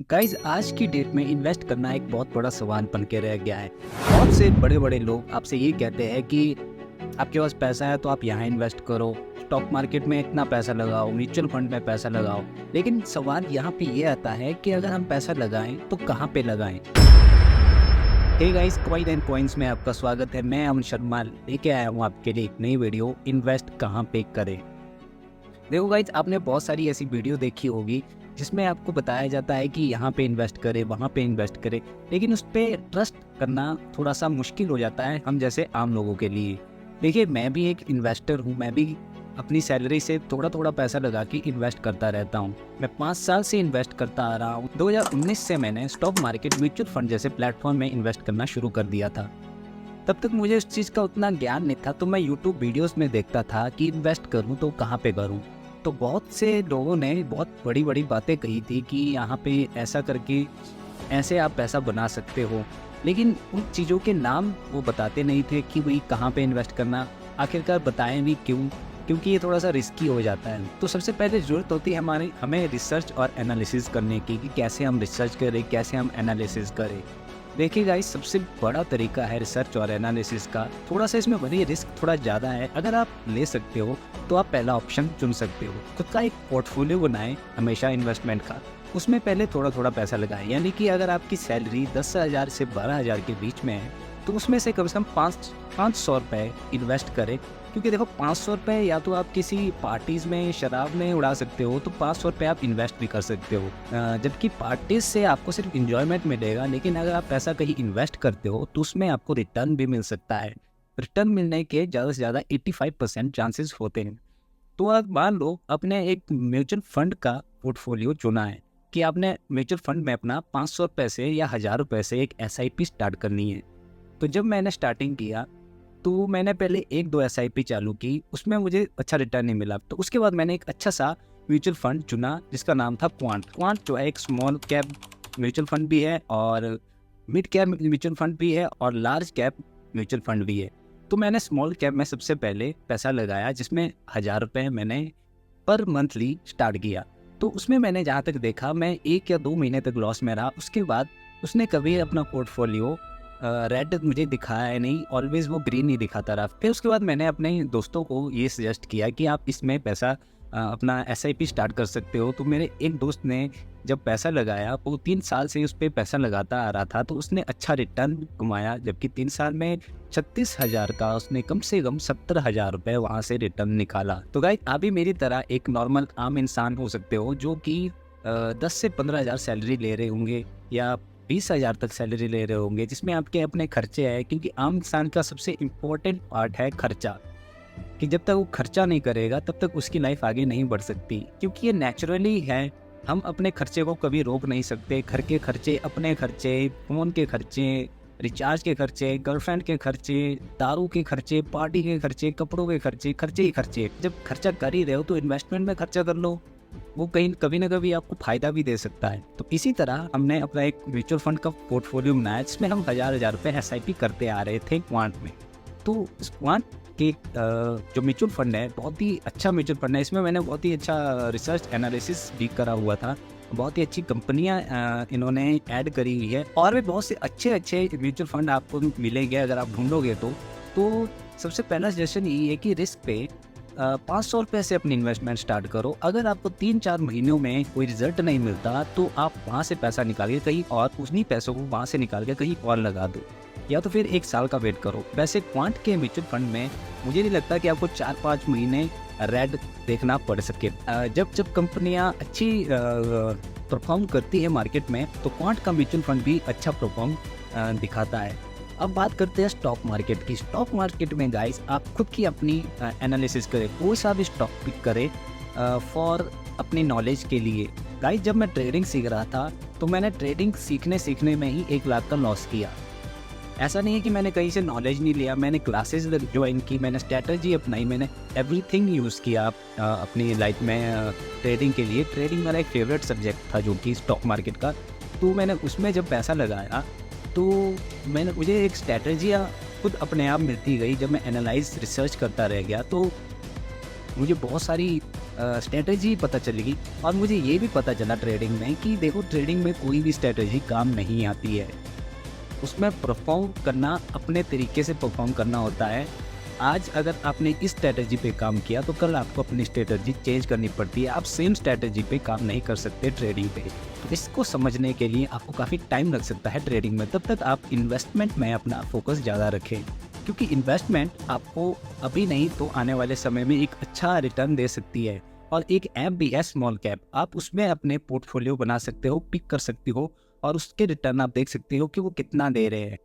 Guys आज की date में इन्वेस्ट करना एक बहुत बड़ा सवाल बन के रह गया है। बहुत से बड़े बड़े लोग आपसे ये कहते हैं कि आपके पास पैसा है तो आप यहाँ इन्वेस्ट करो, स्टॉक मार्केट में इतना पैसा लगाओ, म्यूचुअल फंड में पैसा लगाओ। लेकिन सवाल यहाँ पे ये आता है कि अगर हम पैसा लगाएं तो कहाँ पे लगाएं। Hey guys, coin and points में आपका स्वागत है। मैं अमन शर्मा लेके आया हूँ आपके लिए एक नई वीडियो, इन्वेस्ट कहाँ पे करें। देखो गाइज, आपने बहुत सारी ऐसी वीडियो देखी होगी जिसमें आपको बताया जाता है कि यहाँ पे इन्वेस्ट करें, वहाँ पे इन्वेस्ट करें, लेकिन उस पर ट्रस्ट करना थोड़ा सा मुश्किल हो जाता है हम जैसे आम लोगों के लिए। देखिए, मैं भी एक इन्वेस्टर हूँ। मैं भी अपनी सैलरी से थोड़ा थोड़ा पैसा लगा के इन्वेस्ट करता रहता हूँ। मैं 5 साल से इन्वेस्ट करता आ रहा हूँ। 2019 से मैंने स्टॉक मार्केट, म्यूचुअल फंड जैसे प्लेटफॉर्म में इन्वेस्ट करना शुरू कर दिया था। तब तक मुझे उस चीज़ का उतना ज्ञान नहीं था, तो मैं यूट्यूब वीडियोज़ में देखता था कि इन्वेस्ट करूँ तो कहाँ पे करूँ। तो बहुत से लोगों ने बहुत बड़ी बड़ी बातें कही थी कि यहाँ पे ऐसा करके ऐसे आप पैसा बना सकते हो, लेकिन उन चीज़ों के नाम वो बताते नहीं थे कि भाई कहाँ पे इन्वेस्ट करना। आखिरकार बताएं भी क्यों? क्योंकि ये थोड़ा सा रिस्की हो जाता है। तो सबसे पहले ज़रूरत होती है हमें रिसर्च और एनालिसिस करने की कि कैसे हम रिसर्च करें, कैसे हम एनालिसिस करें। देखिए गाइस, सबसे बड़ा तरीका है रिसर्च और एनालिसिस का। थोड़ा सा इसमें भले रिस्क थोड़ा ज़्यादा है, अगर आप ले सकते हो तो आप पहला ऑप्शन चुन सकते हो। खुद का एक पोर्टफोलियो बनाएं हमेशा इन्वेस्टमेंट का, उसमें पहले थोड़ा थोड़ा पैसा लगाएं। यानी कि अगर आपकी सैलरी 10,000 से 12,000 के बीच में है तो उसमें से कम 500 रुपये इन्वेस्ट करें। क्योंकि देखो, 500 रुपये या तो आप किसी पार्टीज़ में, शराब में उड़ा सकते हो, तो 500 रुपये आप इन्वेस्ट भी कर सकते हो। जबकि पार्टीज़ से आपको सिर्फ इंजॉयमेंट मिलेगा, लेकिन अगर आप पैसा कहीं इन्वेस्ट करते हो तो उसमें आपको रिटर्न भी मिल सकता है। रिटर्न मिलने के ज़्यादा से ज़्यादा 85% चांसेस होते हैं। तो आप मान लो अपने एक म्यूचुअल फंड का पोर्टफोलियो चुना है कि आपने म्यूचुअल फंड में अपना 500 रुपये से या 1000 रुपये से एक SIP स्टार्ट करनी है। तो जब मैंने स्टार्टिंग किया तो मैंने पहले 1-2 SIP चालू की, उसमें मुझे अच्छा रिटर्न नहीं मिला। तो उसके बाद मैंने एक अच्छा सा म्यूचुअल फंड चुना जिसका नाम था क्वांट जो है एक स्मॉल कैप म्यूचुअल फंड भी है और मिड कैप म्यूचुअल फंड भी है और लार्ज कैप म्यूचुअल फंड भी है। तो मैंने स्मॉल कैप में सबसे पहले पैसा लगाया, जिसमें 1000 रुपये मैंने पर मंथली स्टार्ट किया। तो उसमें मैंने जहाँ तक देखा, मैं 1 या 2 महीने तक लॉस में रहा। उसके बाद उसने कभी अपना पोर्टफोलियो रेड मुझे दिखाया नहीं, ऑलवेज वो ग्रीन ही दिखाता रहा। फिर उसके बाद मैंने अपने दोस्तों को ये सजेस्ट किया कि आप इसमें पैसा अपना SIP स्टार्ट कर सकते हो। तो मेरे एक दोस्त ने जब पैसा लगाया, वो 3 साल से उस पर पैसा लगाता आ रहा था, तो उसने अच्छा रिटर्न कमाया। जबकि 3 साल में 36,000 का उसने कम से कम 70,000 रुपये वहाँ से रिटर्न निकाला। तो गाइस, आप भी मेरी तरह एक नॉर्मल आम इंसान हो सकते हो जो कि 10 से 15,000 सैलरी ले रहे होंगे या 20,000 तक सैलरी ले रहे होंगे, जिसमें आपके अपने खर्चे हैं। क्योंकि आम इंसान का सबसे इम्पोर्टेंट पार्ट है खर्चा, कि जब तक वो खर्चा नहीं करेगा तब तक उसकी लाइफ आगे नहीं बढ़ सकती। क्योंकि ये नेचुरली है, हम अपने खर्चे को कभी रोक नहीं सकते। घर के खर्चे, अपने खर्चे, फ़ोन के खर्चे, रिचार्ज के खर्चे, गर्लफ्रेंड के खर्चे, दारू के खर्चे, पार्टी के खर्चे, कपड़ों के खर्चे, खर्चे ही खर्चे। जब खर्चा कर ही रहे हो तो इन्वेस्टमेंट में खर्चा कर लो, वो कहीं कभी ना कभी आपको फ़ायदा भी दे सकता है। तो इसी तरह हमने अपना एक म्यूचुअल फंड का पोर्टफोलियो बनाया, जिसमें हम 1000 रुपये SIP करते आ रहे थे क्वांट में। तो इस क्वांट के जो म्यूचुअल फंड है, बहुत ही अच्छा म्यूचुअल फंड है। इसमें मैंने बहुत ही अच्छा रिसर्च एनालिसिस भी करा हुआ था। बहुत ही अच्छी कंपनियां इन्होंने ऐड करी हुई है, और भी बहुत से अच्छे अच्छे म्यूचुअल फंड आपको मिलेंगे अगर आप ढूंढोगे तो सबसे पहला सजेशन यही है कि रिस्क पे 500 रुपये से अपनी इन्वेस्टमेंट स्टार्ट करो। अगर आपको 3-4 महीनों में कोई रिजल्ट नहीं मिलता तो आप वहाँ से पैसा निकाल के कहीं और, उन्हीं पैसों को वहाँ से निकाल के कहीं और लगा दो, या तो फिर 1 साल का वेट करो। वैसे क्वांट के म्यूचुअल फंड में मुझे नहीं लगता कि आपको 4-5 महीने रेड देखना पड़ सके। जब कंपनियां अच्छी परफॉर्म करती है मार्केट में, तो क्वांट का म्यूचुअल फंड भी अच्छा परफॉर्म दिखाता है। अब बात करते हैं स्टॉक मार्केट की। स्टॉक मार्केट में गाइस, आप खुद की अपनी एनालिसिस करें, कोई सा भी स्टॉक पिक करें फॉर अपनी नॉलेज के लिए। गाइस, जब मैं ट्रेडिंग सीख रहा था तो मैंने ट्रेडिंग सीखने में ही 1 लाख का लॉस किया। ऐसा नहीं है कि मैंने कहीं से नॉलेज नहीं लिया, मैंने क्लासेस ज्वाइन की, मैंने स्ट्रैटेजी अपनाई, मैंने एवरीथिंग यूज़ किया अपनी लाइफ में ट्रेडिंग के लिए। ट्रेडिंग मेरा एक फेवरेट सब्जेक्ट था, जो कि स्टॉक मार्केट का। तो मैंने उसमें जब पैसा लगाया तो मुझे एक स्ट्रैटेजियाँ खुद अपने आप मिलती गई। जब मैं एनालाइज रिसर्च करता रह गया तो मुझे बहुत सारी स्ट्रेटजी पता चलेगी। और मुझे ये भी पता चला ट्रेडिंग में कि देखो, ट्रेडिंग में कोई भी स्ट्रेटजी काम नहीं आती है, उसमें परफॉर्म करना अपने तरीके से परफॉर्म करना होता है। आज अगर आपने इस स्ट्रेटजी पे काम किया तो कल आपको अपनी स्ट्रेटजी चेंज करनी पड़ती है। आप सेम स्ट्रेटजी पे काम नहीं कर सकते ट्रेडिंग पे। तो इसको समझने के लिए आपको काफ़ी टाइम लग सकता है ट्रेडिंग में। तब तक आप इन्वेस्टमेंट में अपना फोकस ज़्यादा रखें, क्योंकि इन्वेस्टमेंट आपको अभी नहीं तो आने वाले समय में एक अच्छा रिटर्न दे सकती है। और एक ऐप भी है स्मॉल कैप, आप उसमें अपने पोर्टफोलियो बना सकते हो, पिक कर सकते हो और उसके रिटर्न आप देख सकते हो कि वो कितना दे रहे हैं।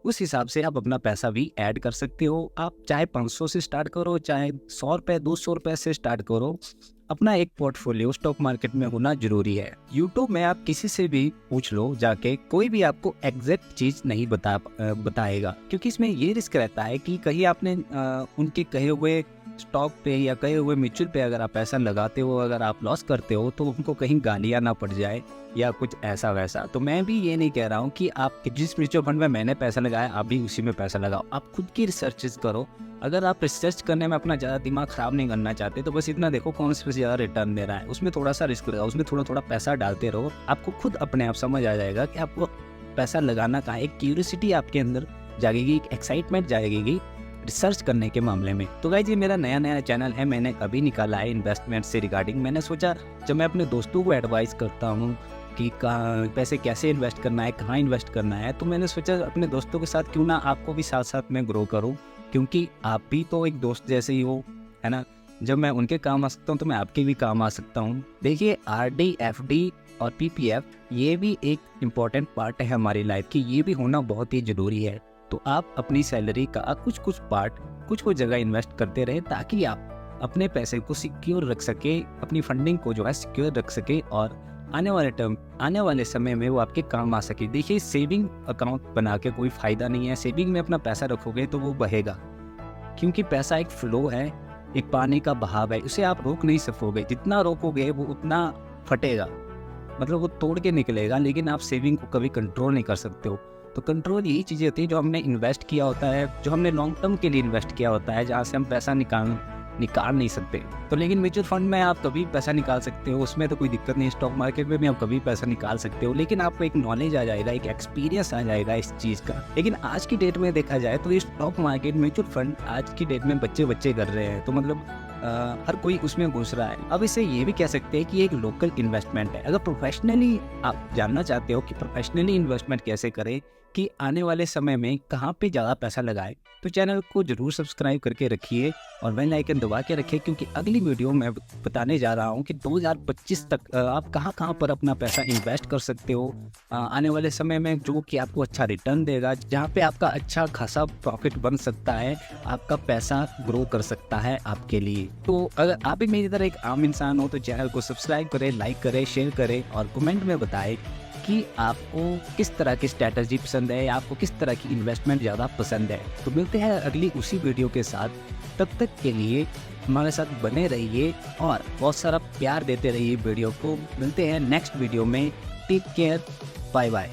उस हिसाब से आप अपना पैसा भी ऐड कर सकते हो। आप चाहे 500 से स्टार्ट करो, चाहे 100 रुपये 200 रुपये से स्टार्ट करो, अपना एक पोर्टफोलियो स्टॉक मार्केट में होना जरूरी है। यूट्यूब में आप किसी से भी पूछ लो जाके, कोई भी आपको एग्जैक्ट चीज़ नहीं बताएगा, क्योंकि इसमें ये रिस्क रहता है कि कहीं आपने उनके कहे हुए स्टॉक पे या कहे हुए म्यूचुअल पे अगर आप पैसा लगाते हो, अगर आप लॉस करते हो तो उनको कहीं गालियाँ ना पड़ जाए या कुछ ऐसा वैसा। तो मैं भी ये नहीं कह रहा हूँ कि आप जिस म्यूचुअल फंड में मैंने पैसा लगाया आप भी उसी में पैसा लगाओ। आप खुद की रिसर्चेस करो। अगर आप रिसर्च करने में अपना ज़्यादा दिमाग ख़राब नहीं करना चाहते तो बस इतना देखो कौन से ज़्यादा रिटर्न दे रहा है, उसमें थोड़ा सा रिस्क लगाओ, उसमें थोड़ा थोड़ा पैसा डालते रहो। आपको खुद अपने आप समझ आ जाएगा कि आपको पैसा लगाना कहाँ है। एक क्यूरियोसिटी आपके अंदर जागेगी, एक एक्साइटमेंट जागेगी रिसर्च करने के मामले में। तो गाइस, ये मेरा नया चैनल है, मैंने अभी निकाला है इन्वेस्टमेंट से रिगार्डिंग। मैंने सोचा जब मैं अपने दोस्तों को एडवाइस करता हूँ कि कहाँ पैसे कैसे इन्वेस्ट करना है, कहाँ इन्वेस्ट करना है, तो मैंने सोचा अपने दोस्तों के साथ क्यों ना आपको भी साथ साथ में ग्रो करूँ, क्योंकि आप भी तो एक दोस्त जैसे ही हो, है ना। जब मैं उनके काम आ सकता हूँ तो मैं आपके भी काम आ सकता हूँ। देखिए, RD, FD और PPF ये भी एक इम्पॉर्टेंट पार्ट है हमारी लाइफ की, ये भी होना बहुत ही ज़रूरी है। तो आप अपनी सैलरी का कुछ पार्ट कुछ जगह इन्वेस्ट करते रहें, ताकि आप अपने पैसे को सिक्योर रख सके, अपनी फंडिंग को जो है सिक्योर रख सके और आने वाले समय में वो आपके काम आ सके। देखिए, सेविंग अकाउंट बना के कोई फ़ायदा नहीं है। सेविंग में अपना पैसा रखोगे तो वो बहेगा, क्योंकि पैसा एक फ्लो है, एक पानी का बहाव है, उसे आप रोक नहीं सकोगे। जितना रोकोगे वो उतना फटेगा, मतलब वो तोड़ के निकलेगा। लेकिन आप सेविंग को कभी कंट्रोल नहीं कर सकते हो। तो कंट्रोल यही चीज़ें होती है जो हमने इन्वेस्ट किया होता है, जो हमने लॉन्ग टर्म के लिए इन्वेस्ट किया होता है, जहाँ से हम पैसा निकाल नहीं सकते। तो लेकिन म्यूचुअल फंड में आप कभी पैसा निकाल सकते हो, उसमें तो कोई दिक्कत नहीं। स्टॉक मार्केट में भी आप कभी पैसा निकाल सकते हो, लेकिन आपको एक नॉलेज आ जाएगा, एक एक्सपीरियंस आ जाएगा इस चीज़ का। लेकिन आज की डेट में देखा जाए तो ये स्टॉक मार्केट, म्यूचुअल फंड आज की डेट में बच्चे कर रहे हैं। तो मतलब हर कोई उसमें घुस रहा है। अब इसे ये भी कह सकते हैं कि एक लोकल इन्वेस्टमेंट है। अगर प्रोफेशनली आप जानना चाहते हो कि प्रोफेशनली इन्वेस्टमेंट कैसे करें, कि आने वाले समय में कहाँ पे ज़्यादा पैसा लगाए, तो चैनल को जरूर सब्सक्राइब करके रखिए और बेल आइकन दबा के रखिए, क्योंकि अगली वीडियो में बताने जा रहा हूँ कि 2025 तक आप कहाँ पर अपना पैसा इन्वेस्ट कर सकते हो आने वाले समय में, जो कि आपको अच्छा रिटर्न देगा, जहाँ पे आपका अच्छा खासा प्रॉफिट बन सकता है, आपका पैसा ग्रो कर सकता है आपके लिए। तो अगर आप भी मेरी तरह एक आम इंसान हो तो चैनल को सब्सक्राइब करें, लाइक करें, शेयर करें और कमेंट में बताएं कि आपको किस तरह की स्ट्रैटेजी पसंद है, या आपको किस तरह की इन्वेस्टमेंट ज़्यादा पसंद है। तो मिलते हैं अगली उसी वीडियो के साथ। तब तक के लिए हमारे साथ बने रहिए और बहुत सारा प्यार देते रहिए वीडियो को। मिलते हैं नेक्स्ट वीडियो में। Take care, bye bye.